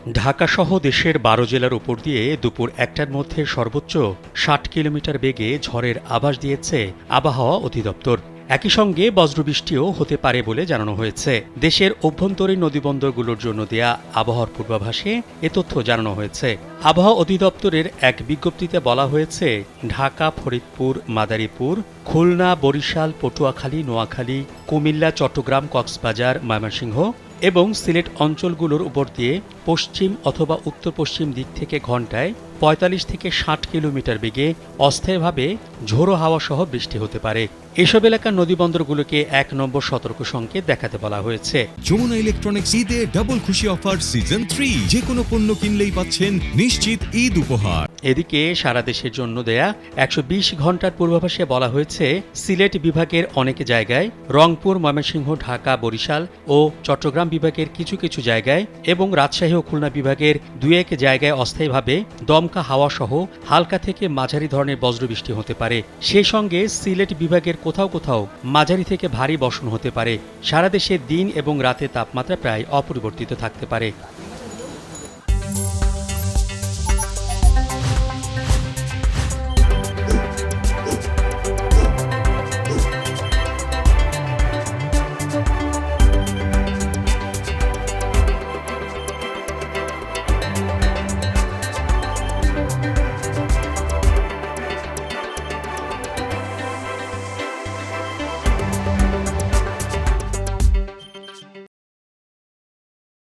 ঢাকাসহ দেশের ১২ জেলার উপর দিয়ে দুপুর ১টার মধ্যে সর্বোচ্চ ৬০ কিলোমিটার বেগে ঝড়ের আভাস দিয়েছে আবহাওয়া অধিদপ্তর। একই সঙ্গে বজ্রবৃষ্টিও হতে পারে বলে জানানো হয়েছে। দেশের অভ্যন্তরীণ নদীবন্দরগুলোর জন্য দেয়া আবহাওয়ার পূর্বাভাসে এ তথ্য জানানো হয়েছে। আবহাওয়া অধিদপ্তরের এক বিজ্ঞপ্তিতে বলা হয়েছে, ঢাকা, ফরিদপুর, মাদারীপুর, খুলনা, বরিশাল, পটুয়াখালী, নোয়াখালী, কুমিল্লা, চট্টগ্রাম, কক্সবাজার, ময়মনসিংহ এবং সিলেট অঞ্চলগুলোর উপর দিয়ে পশ্চিম অথবা উত্তর পশ্চিম দিক থেকে ঘণ্টায় ৪৫ থেকে ৬০ কিলোমিটার বেগে অস্থায়ীভাবে ঝোড়ো হাওয়া সহ বৃষ্টি হতে পারে। এসব এলাকার নদীবন্দরগুলোকে ১ নম্বর সতর্ক সংকেত দেখাতে বলা হয়েছে। যমুনা ইলেকট্রনিক্স ঈদে ডাবল খুশি অফার সিজন 3, যে কোনো পণ্য কিনলেই পাচ্ছেন নিশ্চিত ঈদ উপহার। এদিকে সারা দেশের জন্য দেয়া ১২০ ঘণ্টার পূর্বাভাসে বলা হয়েছে, সিলেট বিভাগের অনেক জায়গায়, রংপুর, ময়মনসিংহ, ঢাকা, বরিশাল ও চট্টগ্রাম বিভাগের কিছু কিছু জায়গায় এবং রাজশাহী ও খুলনা বিভাগের ২-১ জায়গায় অস্থায়ীভাবে দমকা হাওয়া সহ হালকা থেকে মাঝারি ধরনের বজ্রবৃষ্টি হতে পারে। সেই সঙ্গে সিলেট বিভাগের কোথাও কোথাও মাঝারি থেকে ভারী বর্ষণ হতে পারে। সারা দেশে দিন এবং রাতে তাপমাত্রা প্রায় অপরিবর্তিত থাকতে পারে।